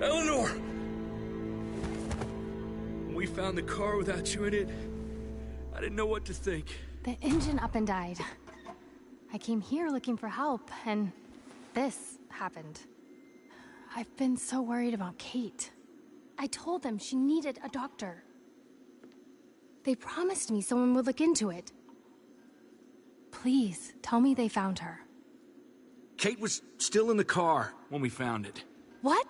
Eleanor! When we found the car without you in it, I didn't know what to think. The engine up and died. I came here looking for help, and this happened. I've been so worried about Kate. I told them she needed a doctor. They promised me someone would look into it. Please, tell me they found her. Kate was still in the car when we found it. What?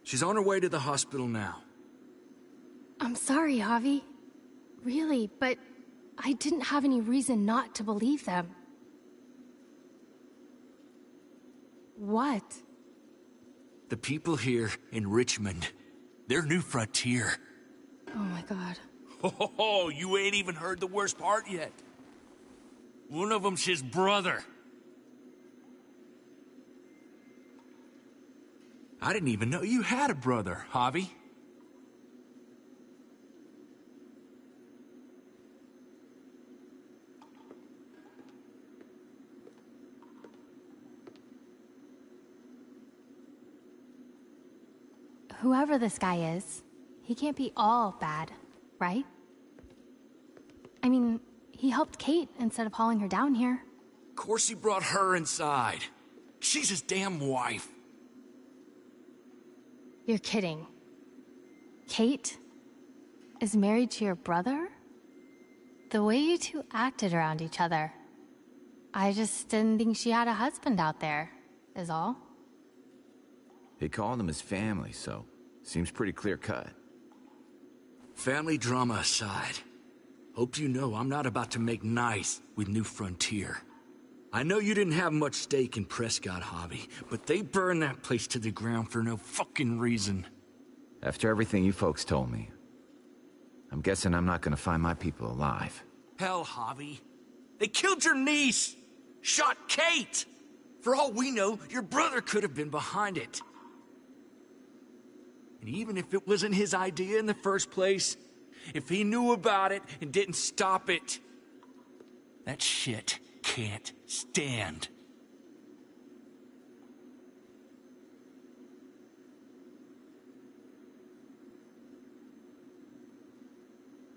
She's on her way to the hospital now. I'm sorry, Javi. Really, but I didn't have any reason not to believe them. What? The people here in Richmond, they're New Frontier. Oh my god. Oh, you ain't even heard the worst part yet. One of them's his brother. I didn't even know you had a brother, Javi. Whoever this guy is, he can't be all bad, right? I mean, he helped Kate instead of hauling her down here. Of course he brought her inside. She's his damn wife. You're kidding. Kate is married to your brother? The way you two acted around each other. I just didn't think she had a husband out there, is all. He called them his family, so seems pretty clear-cut. Family drama aside, hope you know I'm not about to make nice with New Frontier. I know you didn't have much stake in Prescott, Javi, but they burned that place to the ground for no fucking reason. After everything you folks told me, I'm guessing I'm not gonna find my people alive. Hell, Javi. They killed your niece! Shot Kate! For all we know, your brother could have been behind it. And even if it wasn't his idea in the first place, if he knew about it and didn't stop it, that shit can't stand.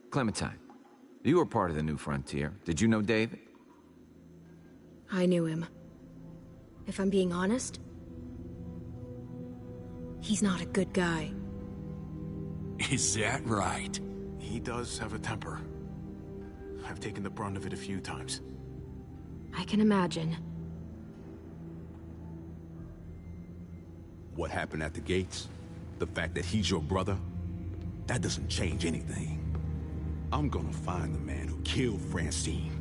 Clementine, you were part of the New Frontier. Did you know David? I knew him. If I'm being honest, he's not a good guy. Is that right? He does have a temper. I've taken the brunt of it a few times. I can imagine. What happened at the gates, the fact that he's your brother, that doesn't change anything. I'm gonna find the man who killed Francine.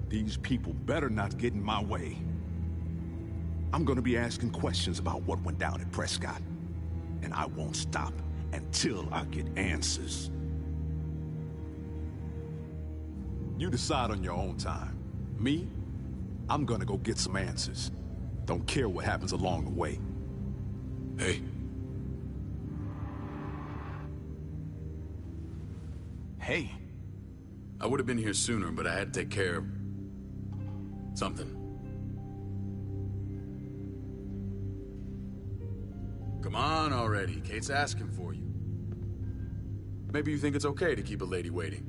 These people better not get in my way. I'm gonna be asking questions about what went down at Prescott, and I won't stop until I get answers. You decide on your own time. Me, I'm gonna go get some answers. Don't care what happens along the way. Hey. Hey. I would have been here sooner, but I had to take care of something. Come on already. Kate's asking for you. Maybe you think it's okay to keep a lady waiting.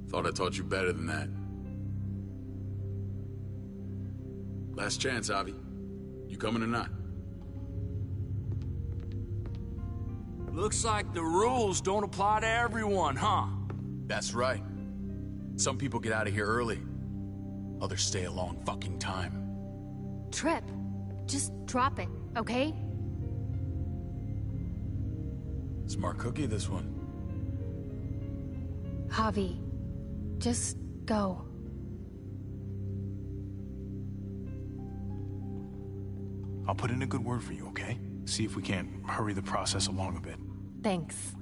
Thought I taught you better than that. Last chance, Avi. You coming or not? Looks like the rules don't apply to everyone, huh? That's right. Some people get out of here early. Others stay a long fucking time. Trip, just drop it, okay? Smart cookie, this one. Javi, just go. I'll put in a good word for you, okay? See if we can't hurry the process along a bit. Thanks.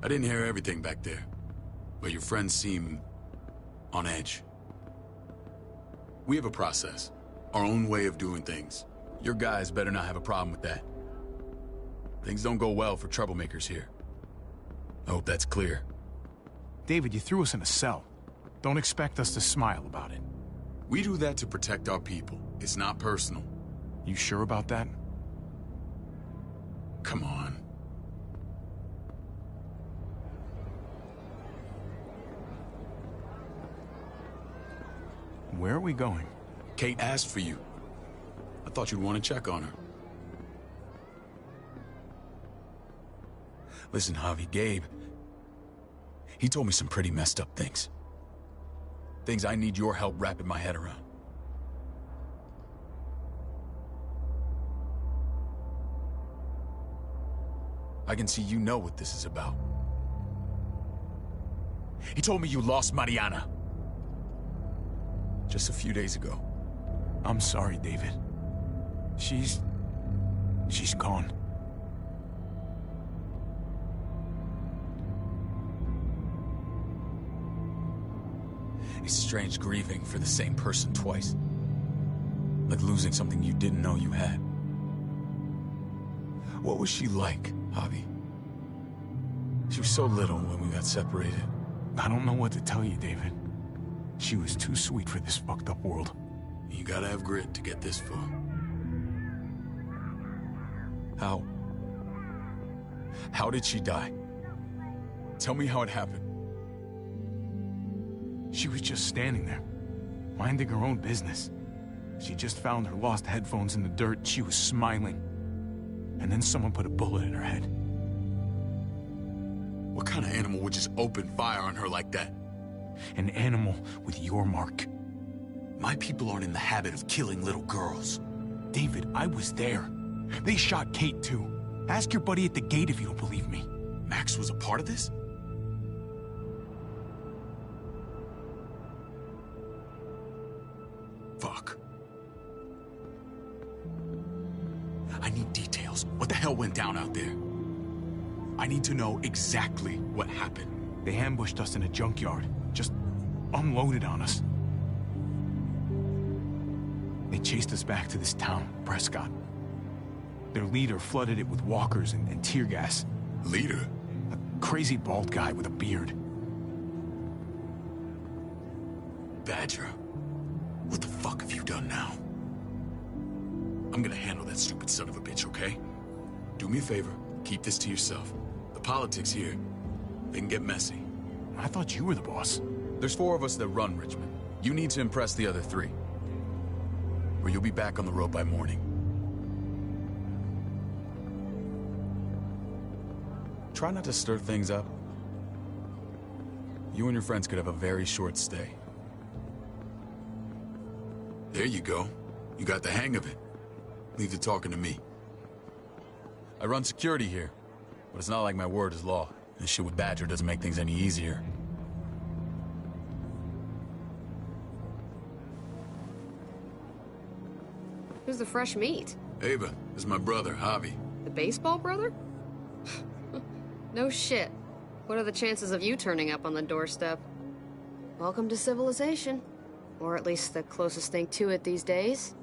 I didn't hear everything back there, but your friends seem on edge. We have a process, our own way of doing things. Your guys better not have a problem with that. Things don't go well for troublemakers here. I hope that's clear. David, you threw us in a cell. Don't expect us to smile about it. We do that to protect our people. It's not personal. You sure about that? Come on. Where are we going? Kate asked for you. I thought you'd want to check on her. Listen, Javi, Gabe, he told me some pretty messed up things. Things I need your help wrapping my head around. I can see you know what this is about. He told me you lost Mariana. Just a few days ago. I'm sorry, David. She's gone. It's strange grieving for the same person twice. Like losing something you didn't know you had. What was she like, Javi? She was so little when we got separated. I don't know what to tell you, David. She was too sweet for this fucked up world. You gotta have grit to get this far. How did she die? Tell me how it happened. She was just standing there, minding her own business. She just found her lost headphones in the dirt. She was smiling. And then someone put a bullet in her head. What kind of animal would just open fire on her like that? An animal with your mark. My people aren't in the habit of killing little girls. David, I was there. They shot Kate too. Ask your buddy at the gate if you don't believe me. Max was a part of this? Fuck. I need details. What the hell went down out there? I need to know exactly what happened. They ambushed us in a junkyard. Just unloaded on us. They chased us back to this town, Prescott. Their leader flooded it with walkers and tear gas. Leader? A crazy bald guy with a beard. Badger, what the fuck have you done now? I'm gonna handle that stupid son of a bitch, okay? Do me a favor, keep this to yourself. The politics here, they can get messy. I thought you were the boss. There's 4 of us that run Richmond. You need to impress the other 3. Or you'll be back on the road by morning. Try not to stir things up. You and your friends could have a very short stay. There you go. You got the hang of it. Leave the talking to me. I run security here, but it's not like my word is law. This shit with Badger doesn't make things any easier. Who's the fresh meat? Ava, this is my brother, Javi. The baseball brother? No shit. What are the chances of you turning up on the doorstep? Welcome to civilization. Or at least the closest thing to it these days.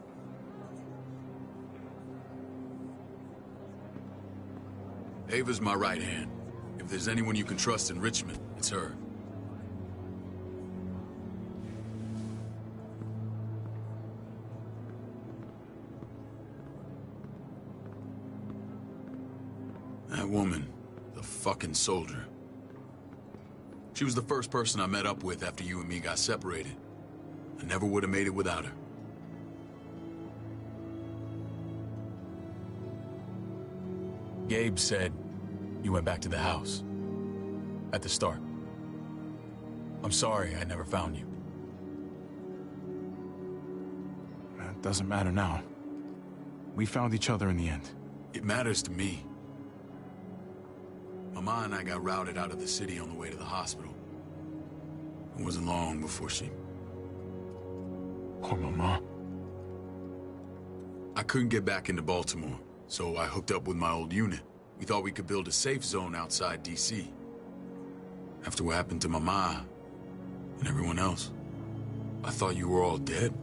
Ava's my right hand. If there's anyone you can trust in Richmond, it's her. That woman, the fucking soldier. She was the first person I met up with after you and me got separated. I never would have made it without her. Gabe said you went back to the house. At the start. I'm sorry I never found you. It doesn't matter now. We found each other in the end. It matters to me. Mama and I got routed out of the city on the way to the hospital. It wasn't long before she... Poor Mama. I couldn't get back into Baltimore, so I hooked up with my old unit. We thought we could build a safe zone outside D.C. After what happened to Mama and everyone else, I thought you were all dead.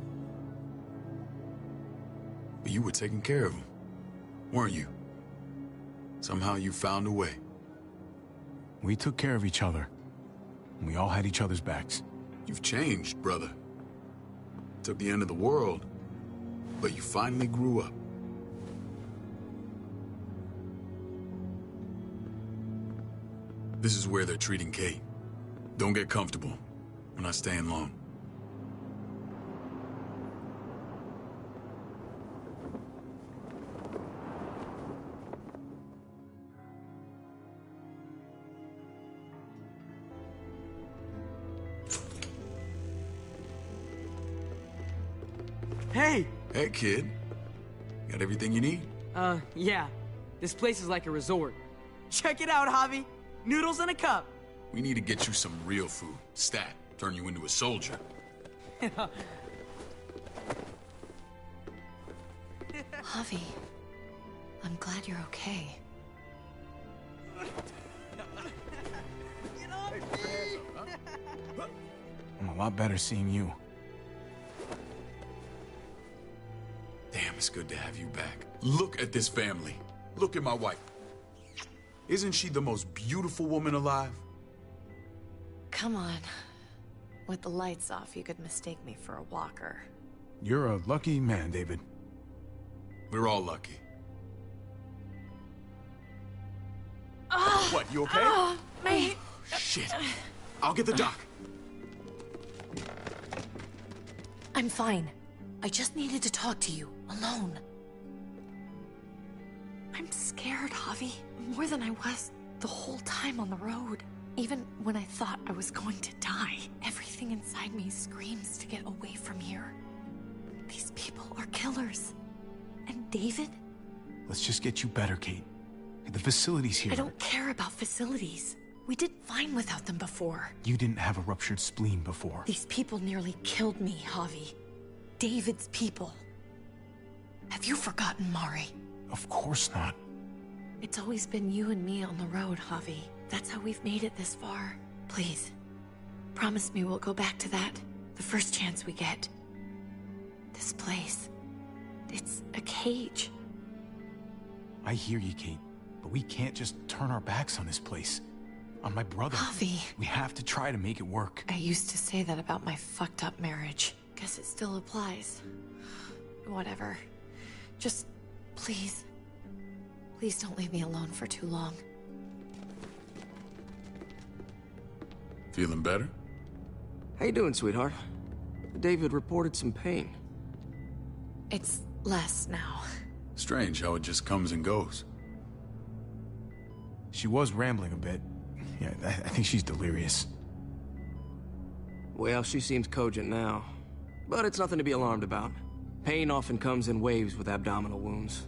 But you were taking care of them, weren't you? Somehow you found a way. We took care of each other. We all had each other's backs. You've changed, brother. Took the end of the world, but you finally grew up. This is where they're treating Kate. Don't get comfortable. We're not staying long. Hey! Hey, kid. Got everything you need? Yeah. This place is like a resort. Check it out, Javi. Noodles in a cup. We need to get you some real food. Stat. Turn you into a soldier. Javi, I'm glad you're okay. I'm a lot better seeing you. Damn, it's good to have you back. Look at this family. Look at my wife. Isn't she the most beautiful woman alive? Come on. With the lights off, you could mistake me for a walker. You're a lucky man, David. We're all lucky. What, you okay? My... Shit. I'll get the doc. I'm fine. I just needed to talk to you, alone. I'm scared, Javi. More than I was the whole time on the road. Even when I thought I was going to die, everything inside me screams to get away from here. These people are killers. And David? Let's just get you better, Kate. The facility's here. I don't care about facilities. We did fine without them before. You didn't have a ruptured spleen before. These people nearly killed me, Javi. David's people. Have you forgotten, Mari? Of course not. It's always been you and me on the road, Javi. That's how we've made it this far. Please, promise me we'll go back to that the first chance we get. This place, it's a cage. I hear you, Kate, but we can't just turn our backs on this place. On my brother. Javi. We have to try to make it work. I used to say that about my fucked up marriage. Guess it still applies. Whatever. Just, please. Please don't leave me alone for too long. Feeling better? How you doing, sweetheart? David reported some pain. It's less now. Strange how it just comes and goes. She was rambling a bit. Yeah, I think she's delirious. Well, she seems cogent now. But it's nothing to be alarmed about. Pain often comes in waves with abdominal wounds.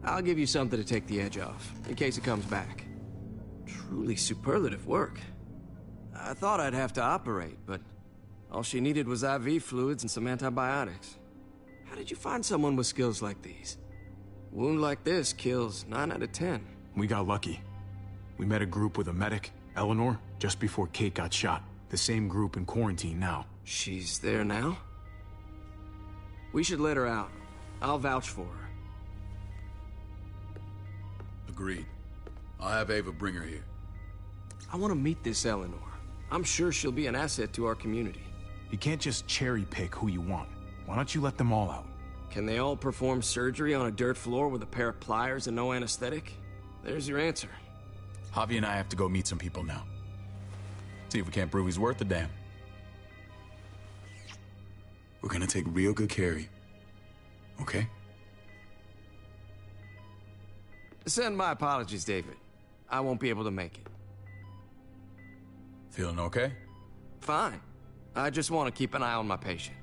I'll give you something to take the edge off, in case it comes back. Truly superlative work. I thought I'd have to operate, but all she needed was IV fluids and some antibiotics. How did you find someone with skills like these? A wound like this kills 9 out of 10. We got lucky. We met a group with a medic, Eleanor, just before Kate got shot. The same group in quarantine now. She's there now? We should let her out. I'll vouch for her. Agreed. I'll have Ava bring her here. I want to meet this Eleanor. I'm sure she'll be an asset to our community. You can't just cherry pick who you want. Why don't you let them all out? Can they all perform surgery on a dirt floor with a pair of pliers and no anesthetic? There's your answer. Javi and I have to go meet some people now. See if we can't prove he's worth a damn. We're gonna take real good care of you. Okay? Send my apologies, David. I won't be able to make it. Feeling okay? Fine. I just want to keep an eye on my patient.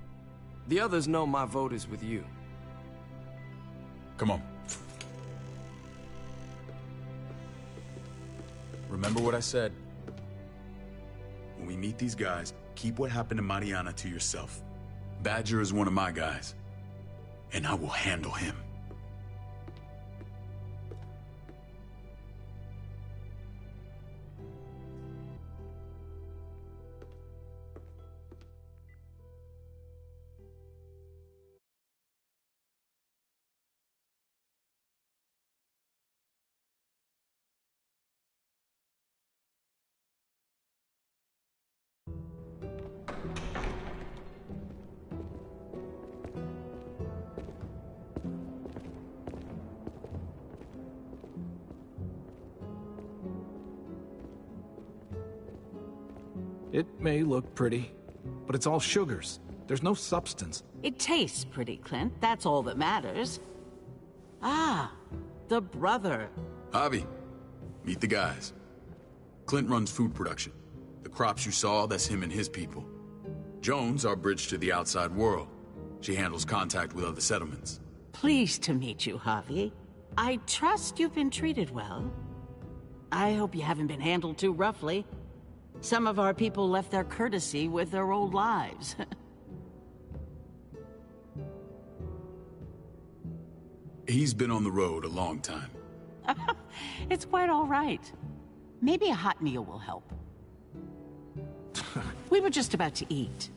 The others know my vote is with you. Come on. Remember what I said. When we meet these guys, keep what happened to Mariana to yourself. Badger is one of my guys, and I will handle him. It may look pretty, but it's all sugars. There's no substance. It tastes pretty, Clint. That's all that matters. Ah, the brother. Javi, meet the guys. Clint runs food production. The crops you saw, that's him and his people. Joan's our bridge to the outside world. She handles contact with other settlements. Pleased to meet you, Javi. I trust you've been treated well. I hope you haven't been handled too roughly. Some of our people left their courtesy with their old lives. He's been on the road a long time. It's quite all right. Maybe a hot meal will help. We were just about to eat.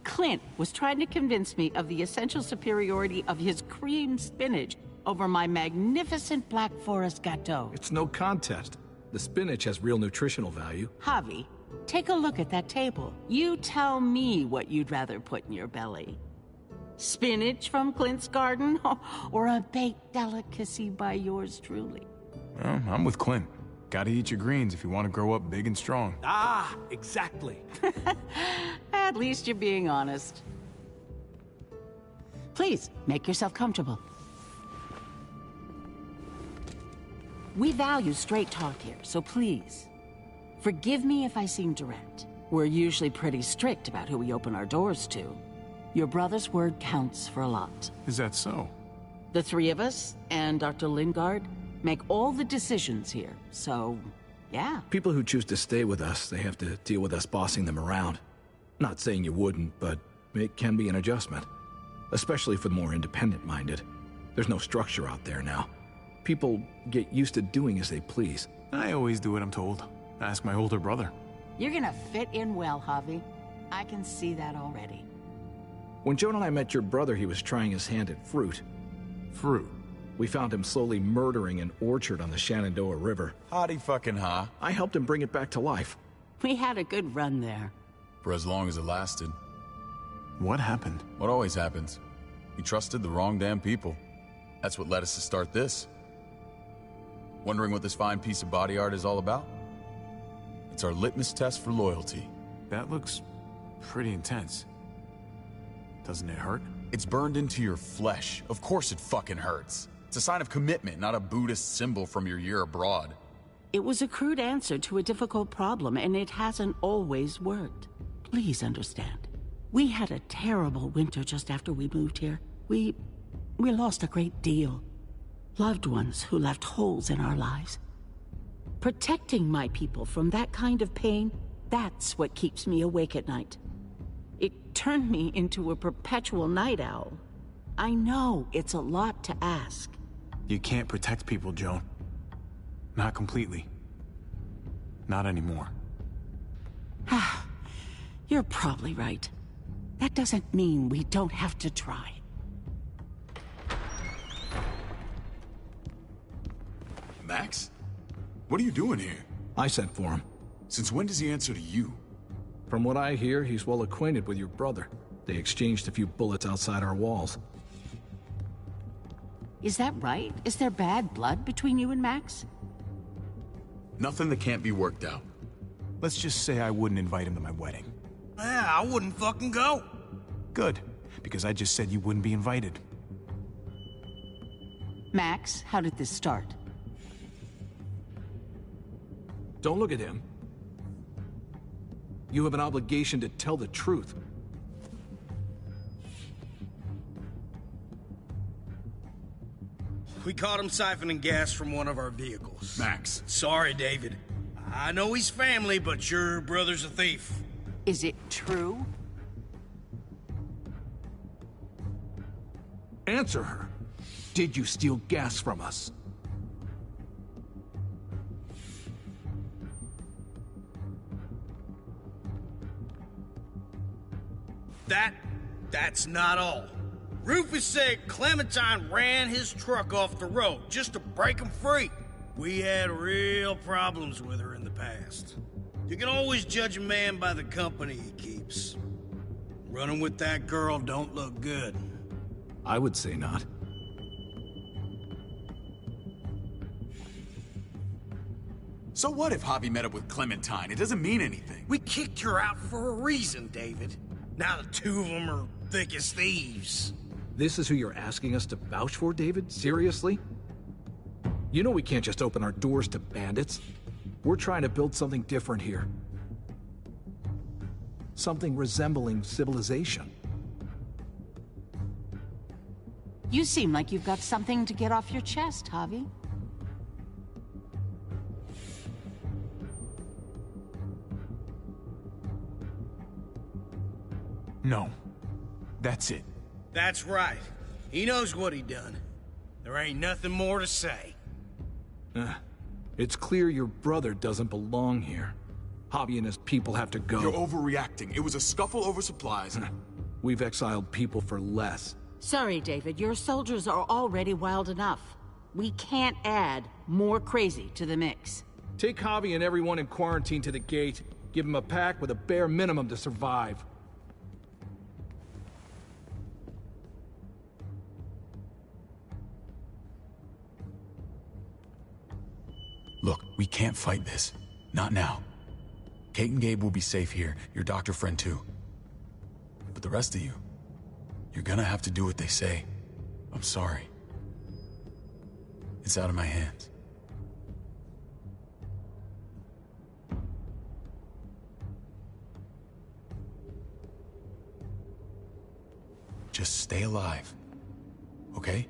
Clint was trying to convince me of the essential superiority of his cream spinach over my magnificent Black Forest gâteau. It's no contest. The spinach has real nutritional value. Javi, take a look at that table. You tell me what you'd rather put in your belly. Spinach from Clint's garden, or a baked delicacy by yours truly? Well, I'm with Clint. Gotta eat your greens if you want to grow up big and strong. Ah, exactly. At least you're being honest. Please, make yourself comfortable. We value straight talk here, so please, forgive me if I seem direct. We're usually pretty strict about who we open our doors to. Your brother's word counts for a lot. Is that so? The three of us and Dr. Lingard make all the decisions here, so, yeah. People who choose to stay with us, they have to deal with us bossing them around. Not saying you wouldn't, but it can be an adjustment. Especially for the more independent-minded. There's no structure out there now. People get used to doing as they please. I always do what I'm told. Ask my older brother. You're gonna fit in well, Javi. I can see that already. When Joan and I met your brother, he was trying his hand at fruit. Fruit? We found him slowly murdering an orchard on the Shenandoah River. Howdy fucking ha. I helped him bring it back to life. We had a good run there. For as long as it lasted. What happened? What always happens. He trusted the wrong damn people. That's what led us to start this. Wondering what this fine piece of body art is all about? It's our litmus test for loyalty. That looks pretty intense. Doesn't it hurt? It's burned into your flesh. Of course it fucking hurts. It's a sign of commitment, not a Buddhist symbol from your year abroad. It was a crude answer to a difficult problem, and it hasn't always worked. Please understand. We had a terrible winter just after we moved here. We lost a great deal. Loved ones who left holes in our lives. Protecting my people from that kind of pain, that's what keeps me awake at night. It turned me into a perpetual night owl. I know it's a lot to ask. You can't protect people, Joan. Not completely. Not anymore. You're probably right. That doesn't mean we don't have to try. Max? What are you doing here? I sent for him. Since when does he answer to you? From what I hear, he's well acquainted with your brother. They exchanged a few bullets outside our walls. Is that right? Is there bad blood between you and Max? Nothing that can't be worked out. Let's just say I wouldn't invite him to my wedding. Yeah, I wouldn't fucking go. Good, because I just said you wouldn't be invited. Max, how did this start? Don't look at him. You have an obligation to tell the truth. We caught him siphoning gas from one of our vehicles. Max. Sorry, David. I know he's family, but your brother's a thief. Is it true? Answer her. Did you steal gas from us? That's not all. Rufus said Clementine ran his truck off the road just to break him free. We had real problems with her in the past. You can always judge a man by the company he keeps. Running with that girl don't look good. I would say not. So what if Javi met up with Clementine? It doesn't mean anything. We kicked her out for a reason, David. Now the two of them are thick as thieves. This is who you're asking us to vouch for, David? Seriously? You know we can't just open our doors to bandits. We're trying to build something different here. Something resembling civilization. You seem like you've got something to get off your chest, Javi. No. That's it. That's right. He knows what he done. There ain't nothing more to say. It's clear your brother doesn't belong here. Javi and his people have to go. You're overreacting. It was a scuffle over supplies. We've exiled people for less. Sorry, David. Your soldiers are already wild enough. We can't add more crazy to the mix. Take Javi and everyone in quarantine to the gate. Give them a pack with a bare minimum to survive. Look, we can't fight this. Not now. Kate and Gabe will be safe here, your doctor friend too. But the rest of you, you're gonna have to do what they say. I'm sorry. It's out of my hands. Just stay alive, okay?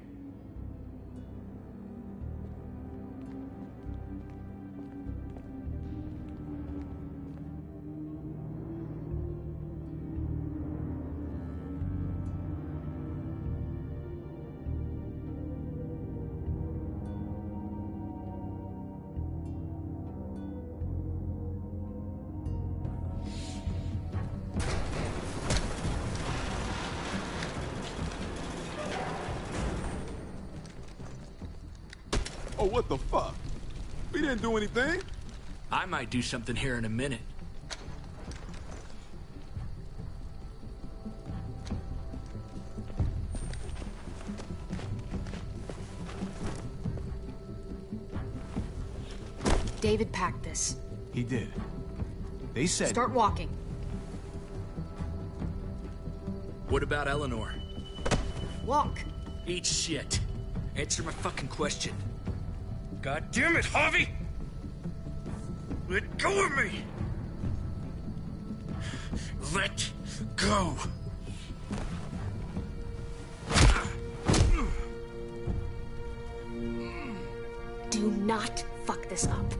Oh, what the fuck? We didn't do anything. I might do something here in a minute. David packed this. He did. They said... Start walking. What about Eleanor? Walk. Eat shit. Answer my fucking question. God damn it, Javi! Let go of me! Let go! Do not fuck this up.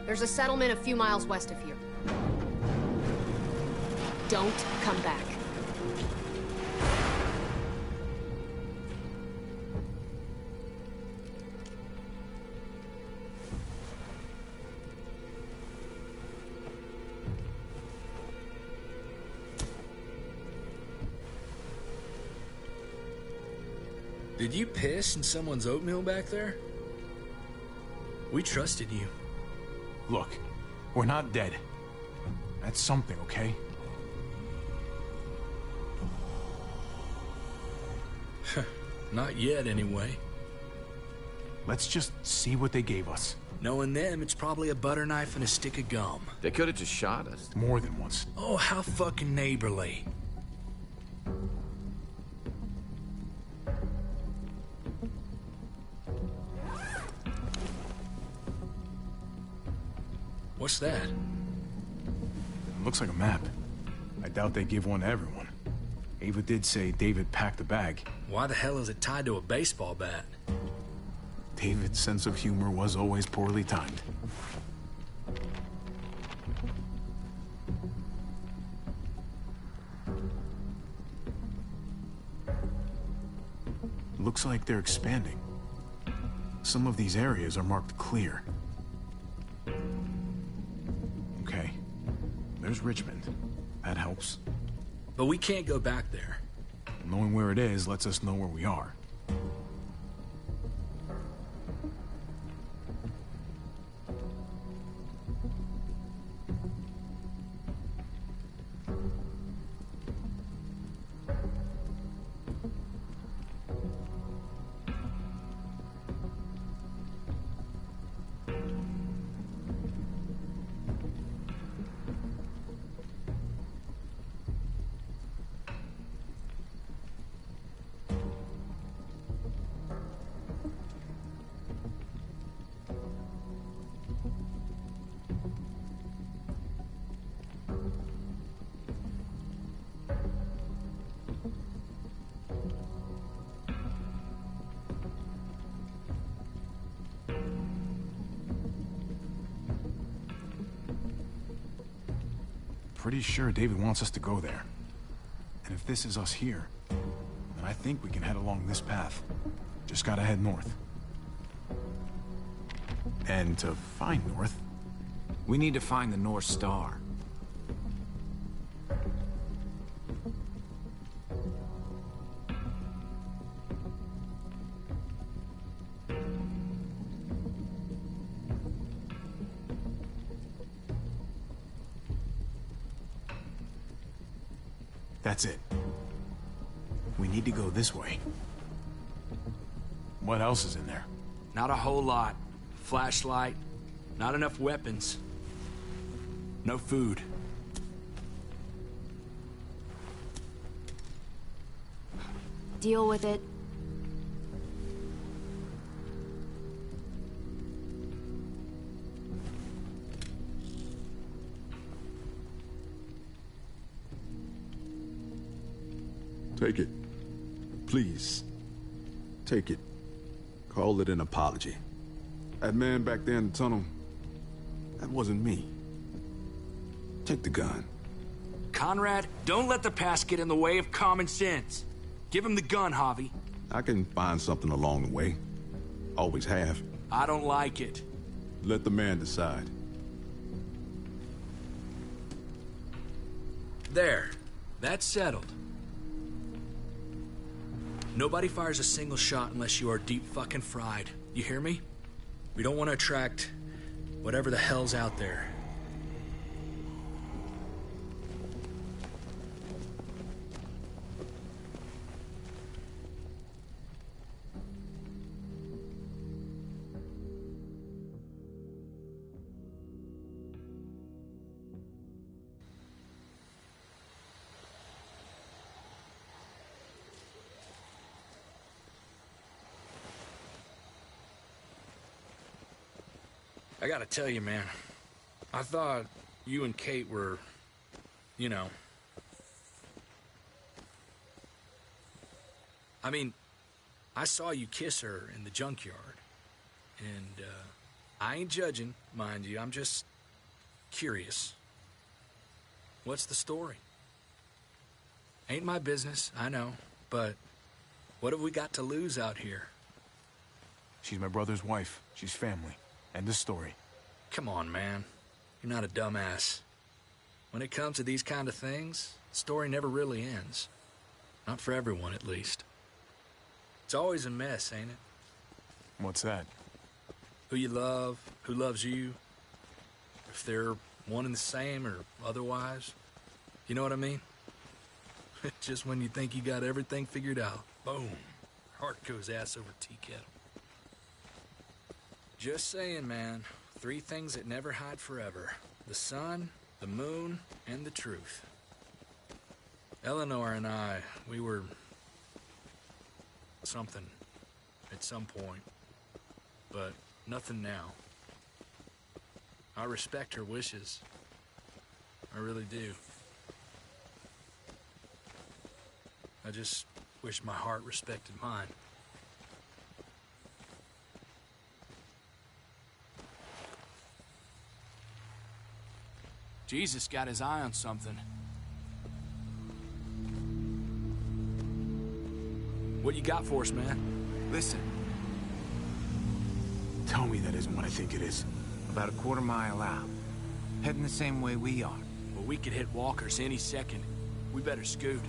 There's a settlement a few miles west of here. Don't come back. Did you piss in someone's oatmeal back there? We trusted you. Look, we're not dead. That's something, okay? Not yet, anyway. Let's just see what they gave us. Knowing them, it's probably a butter knife and a stick of gum. They could have just shot us. More than once. Oh, how fucking neighborly. What's that? Looks like a map. I doubt they give one to everyone. Ava did say David packed the bag. Why the hell is it tied to a baseball bat? David's sense of humor was always poorly timed. Looks like they're expanding. Some of these areas are marked clear. Okay. There's Richmond. That helps. But we can't go back there. Knowing where it is lets us know where we are. pretty sure David wants us to go there. And if this is us here, then I think we can head along this path. Just gotta head north. And to find north... We need to find the North Star. That's it. We need to go this way. What else is in there? Not a whole lot. Flashlight, not enough weapons. No food. Deal with it. Take it. Please. Take it. Call it an apology. That man back there in the tunnel, that wasn't me. Take the gun. Conrad, don't let the past get in the way of common sense. Give him the gun, Javi. I can find something along the way. Always have. I don't like it. Let the man decide. There. That's settled. Nobody fires a single shot unless you are deep fucking fried. You hear me? We don't want to attract whatever the hell's out there. I gotta tell you, man, I thought you and Kate were, you know... I mean, I saw you kiss her in the junkyard, and I ain't judging, mind you, I'm just curious. What's the story? Ain't my business, I know, but what have we got to lose out here? She's my brother's wife. She's family. End of story. Come on, man. You're not a dumbass. When it comes to these kind of things, the story never really ends. Not for everyone, at least. It's always a mess, ain't it? What's that? Who you love, who loves you, if they're one and the same or otherwise. You know what I mean? Just when you think you got everything figured out, boom, heart goes ass over tea kettle. Just saying, man. 3 things that never hide forever. The sun, the moon, and the truth. Eleanor and I, we were... something. At some point. But nothing now. I respect her wishes. I really do. I just wish my heart respected mine. Jesus got his eye on something. What you got for us, man? Listen. Tell me that isn't what I think it is. About a quarter mile out. Heading the same way we are. Well, we could hit walkers any second. We better scoot.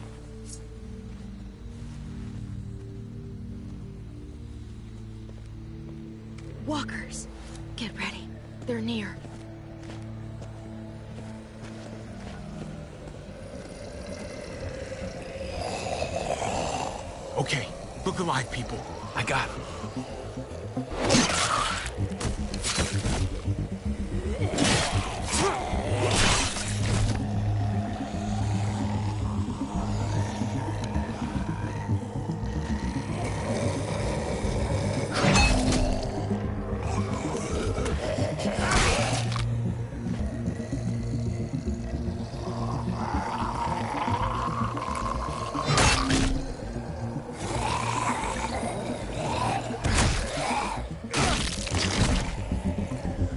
Walkers. Get ready. They're near. Okay, look alive, people. I got him.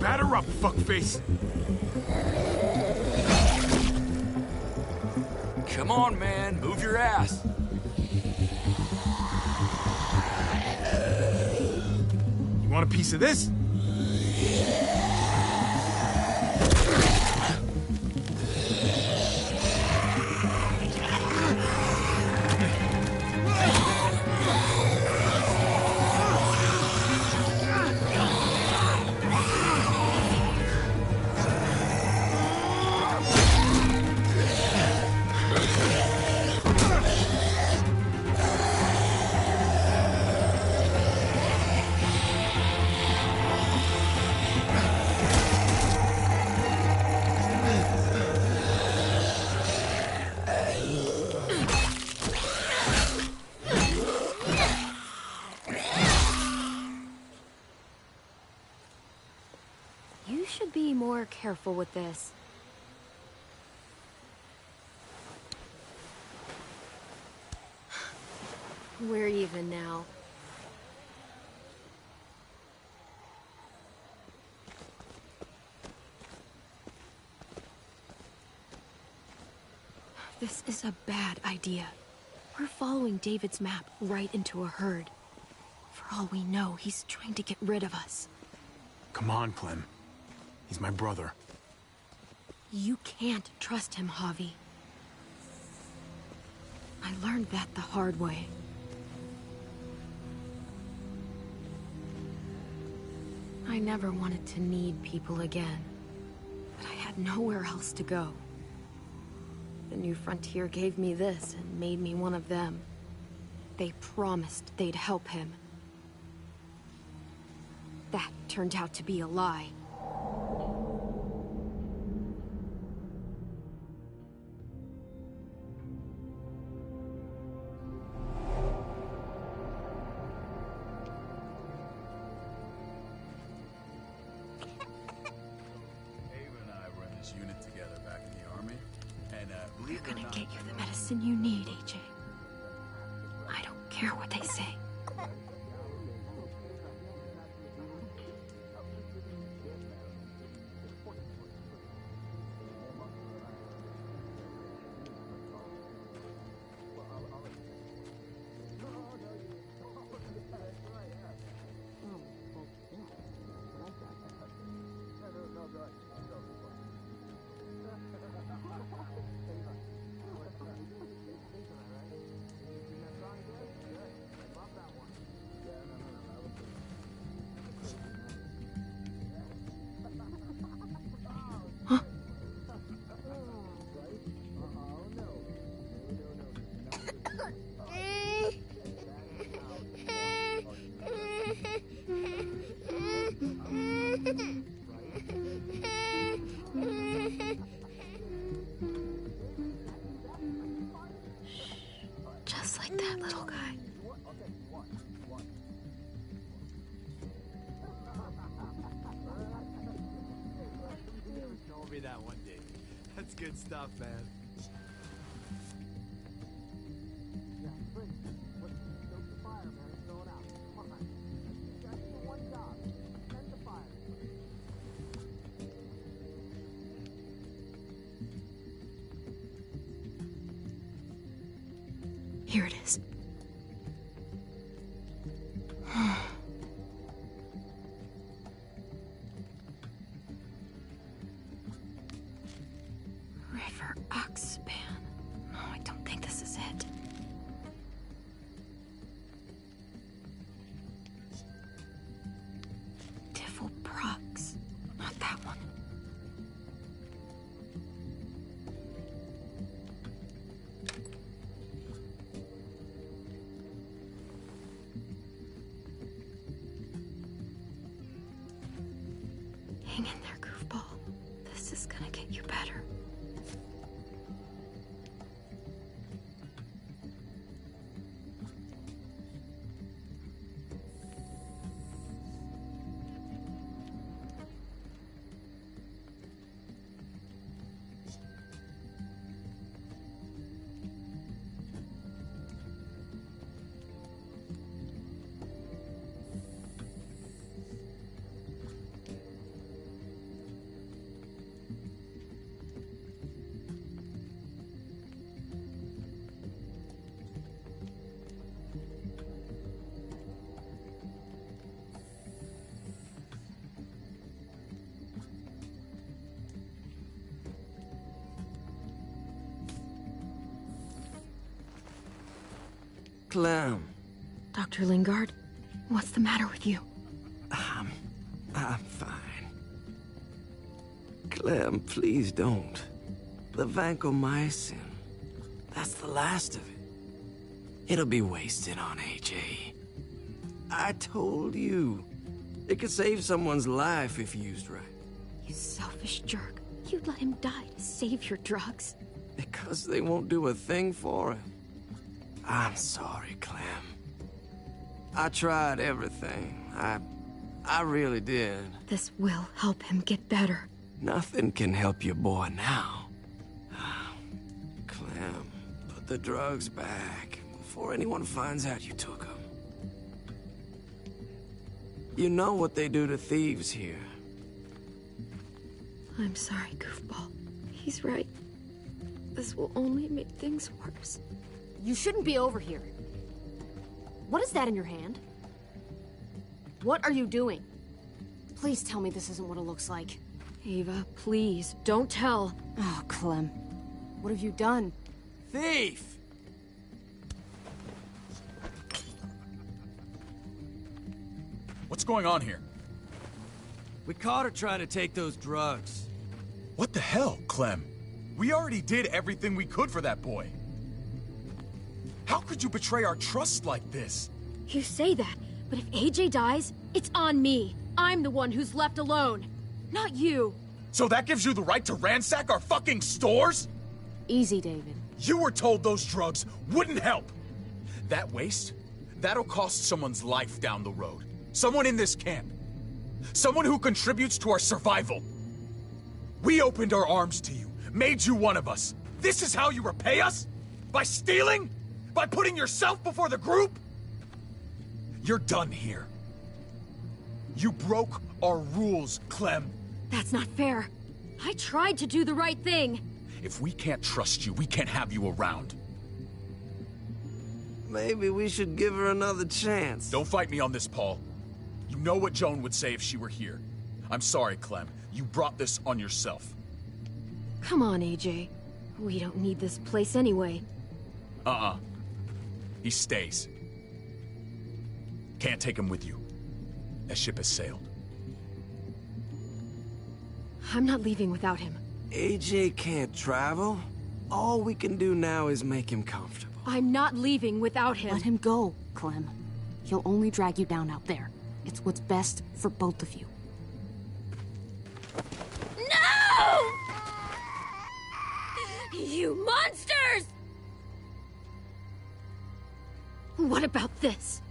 Batter up, fuckface! Come on, man, move your ass. You want a piece of this? You should be more careful with this. We're even now. This is a bad idea. We're following David's map right into a herd. For all we know, he's trying to get rid of us. Come on, Clem. He's my brother. You can't trust him, Javi. I learned that the hard way. I never wanted to need people again, but I had nowhere else to go. The New Frontier gave me this and made me one of them. They promised they'd help him. That turned out to be a lie. We're gonna get you the medicine you need, AJ. I don't care what they say. Just like that little guy. Show me that one day. That's good stuff, man. Here it is. River Oxpan. No, I don't think this is it. Tiffle Prox. Not that one. Hang in there, goofball. This is gonna get you better. Clem. Dr. Lingard, what's the matter with you? I'm fine. Clem, please don't. The vancomycin. That's the last of it. It'll be wasted on AJ. I told you. It could save someone's life if used right. You selfish jerk. You'd let him die to save your drugs. Because they won't do a thing for him. I'm sorry, Clem. I tried everything. I really did. This will help him get better. Nothing can help your boy now. Clem, put the drugs back before anyone finds out you took them. You know what they do to thieves here. I'm sorry, goofball. He's right. This will only make things worse. You shouldn't be over here. What is that in your hand? What are you doing? Please tell me this isn't what it looks like. Ava, please, don't tell. Oh, Clem. What have you done? Thief! What's going on here? We caught her trying to take those drugs. What the hell, Clem? We already did everything we could for that boy. How could you betray our trust like this? You say that, but if AJ dies, it's on me. I'm the one who's left alone, not you. So that gives you the right to ransack our fucking stores? Easy, David. You were told those drugs wouldn't help. That waste, that'll cost someone's life down the road. Someone in this camp. Someone who contributes to our survival. We opened our arms to you, made you one of us. This is how you repay us? By stealing? By putting yourself before the group? You're done here. You broke our rules, Clem. That's not fair. I tried to do the right thing. If we can't trust you, we can't have you around. Maybe we should give her another chance. Don't fight me on this, Paul. You know what Joan would say if she were here. I'm sorry, Clem. You brought this on yourself. Come on, AJ. We don't need this place anyway. He stays. Can't take him with you. That ship has sailed. I'm not leaving without him. AJ can't travel. All we can do now is make him comfortable. I'm not leaving without him. Let him go, Clem. He'll only drag you down out there. It's what's best for both of you. No! You monsters! What about this?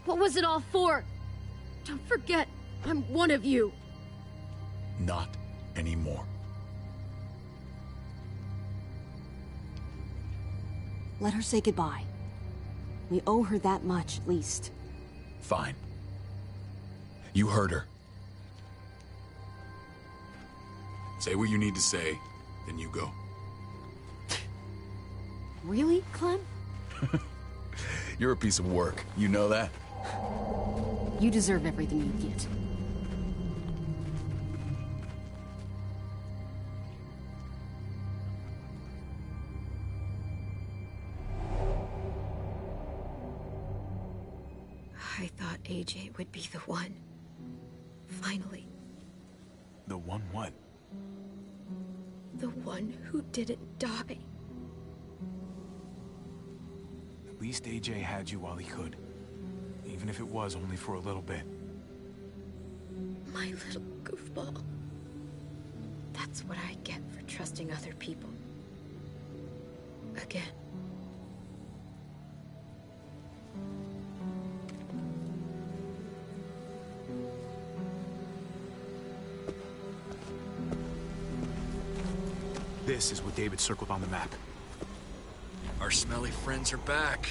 What was it all for? Don't forget, I'm one of you. Not anymore. Let her say goodbye. We owe her that much, at least. Fine. You heard her. Say what you need to say, then you go. Really, Clem? You're a piece of work. You know that? You deserve everything you get. I thought AJ would be the one. Finally. The one what? The one who didn't die. At least AJ had you while he could. Even if it was only for a little bit. My little goofball. That's what I get for trusting other people. Again. This is what David circled on the map. Our smelly friends are back.